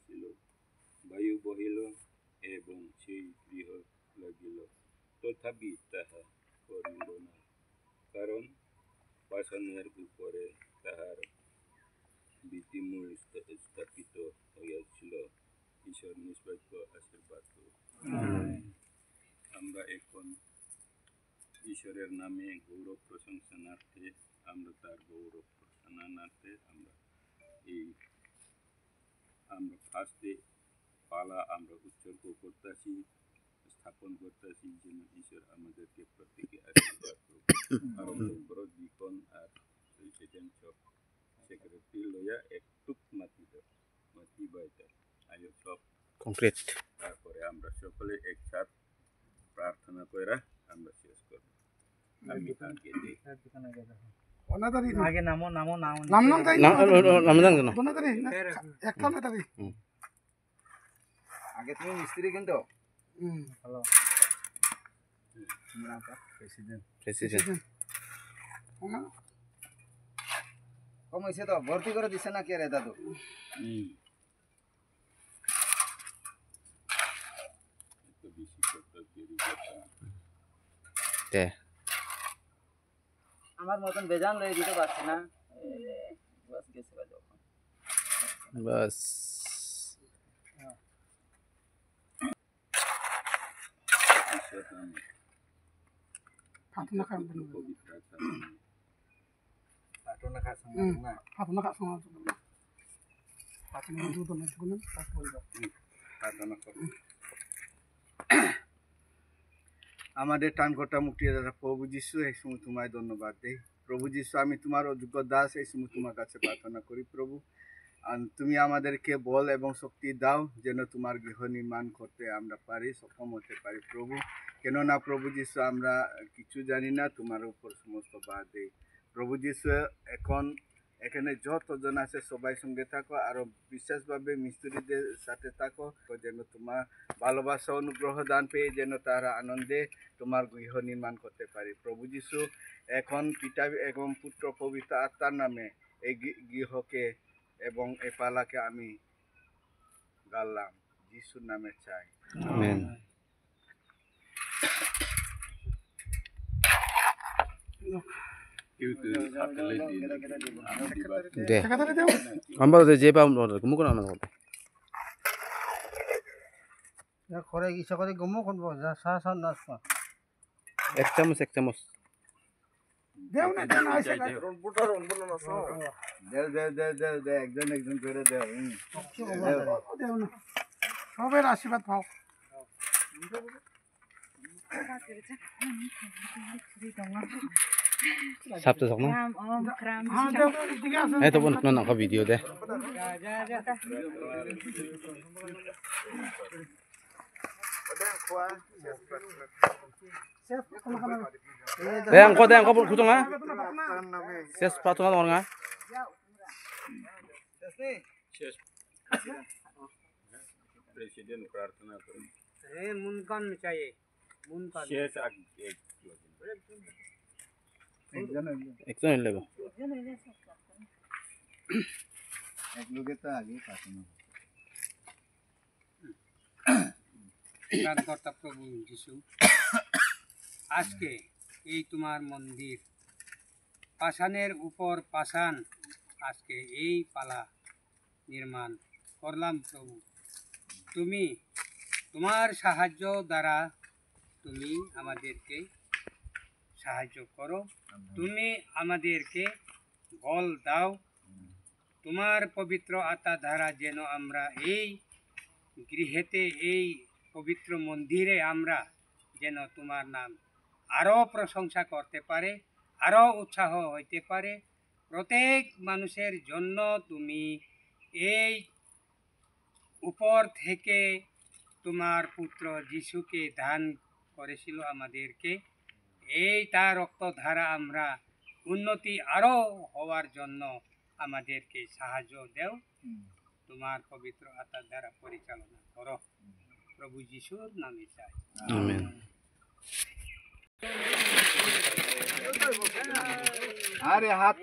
আসিল, বায়ু বহিল এবং সেই গৃহ লাগিল, তথাপি তাহা করিল না, কারণ পাষাণের উপরে তাহার ভিত্তিমূল স্থাপিত হইয়াছিল। ঈশ্বর নিষ্পাপ্য আশীর্বাদ করুন। আমরা এখন ঈশ্বরের নামে গৌরব প্রশংসনার্থে আমরা তার গৌরব প্রশংসনার্থে আমরা ফার্স্টে পালা আমরা উৎসর্গ করতেছি, স্থাপন করতেছি, যেন ঈশ্বর আমাদেরকে প্রত্যেকে আশীর্বাদ করুন। আর জীবন আর প্রেসিডেন্ট সব সেক্রেটারি লইয়া একটু মাটি বাইটা আয়ো সব কংক্রিট। তারপরে আমরা সকলে একসাথ প্রার্থনা করে আমরা শেষ করব। আমি আগে নামো আগে তুমি মিস্ত্রি কিন্তু হ্যালো প্রেসিডেন্ট কম হয়েছে তো ভর্তি করে দিছে না কে রে দাদু? আমার মতন বেজান লয়ে দিতে পারছি না, বাস গেছে বাস আমাদের টানকটা মুক্তিয়ে দাদা প্রভু যিশু, এই সময় তোমায় ধন্যবাদ দেই। প্রভু যিশু, আমি তোমার অযোগ্য দাস, এই সময় তোমার কাছে প্রার্থনা করি প্রভু, তুমি আমাদেরকে বল এবং শক্তি দাও যেন তোমার গৃহ নির্মাণ করতে আমরা পারি, সক্ষম হতে পারি প্রভু। কেননা প্রভু যিশু আমরা কিছু জানি না, তোমার উপর সমস্ত বাদ দেই প্রভু যিশু। এখন এখানে যতজন আছে সবাই সঙ্গে থাকো, আরো বিশেষভাবে মিস্ত্রিদের সাথে থাকো, যেন তোমার ভালোবাসা অনুগ্রহ দান পেয়ে যেন তারা আনন্দে তোমার গৃহ নির্মাণ করতে পারি প্রভু যিশু। এখন পিতা এবং পুত্র পবিত্র আত্মার নামে এই গৃহকে এবং এই পালাকে আমি গাললাম, যিশুর নামে চাই, আমেন। এক চামচ দেও না, একজন করে দেও না, সবের আশীর্বাদ পাও। Sabtu sok no? Itu pun nonton ke video deh. Deh, angkot kutung ah. Ses sepatu nggak orang ah? Presiden प्रार्थना करो। मुनकान में चाहिए। मुनकान। शेष आगे একজন লাগবে এক লোকে তো আগে প্রার্থনা কর্তা প্রভু যিশু, আজকে এই তোমার মন্দির পাষাণের উপর পাষাণ আজকে এই পালা নির্মাণ করলাম প্রভু। তুমি তোমার সাহায্য দ্বারা তুমি আমাদেরকে সাহায্য করো, তুমি আমাদেরকে বল দাও, তোমার পবিত্র আত্মা দ্বারা যেন আমরা এই গৃহেতে এই পবিত্র মন্দিরে আমরা যেন তোমার নাম আরও প্রশংসা করতে পারে, আরও উৎসাহ হইতে পারে। প্রত্যেক মানুষের জন্য তুমি এই উপর থেকে তোমার পুত্র যিশুকে দান করেছিল আমাদেরকে, এই তার রক্ত ধারা আমরা উন্নতি আরো হওয়ার জন্য আমাদেরকে সাহায্য দেও, তোমার পবিত্র আত্মার দ্বারা পরিচালনা করো, প্রভু যিশুর নামে চাই, আমেন। আরে হাত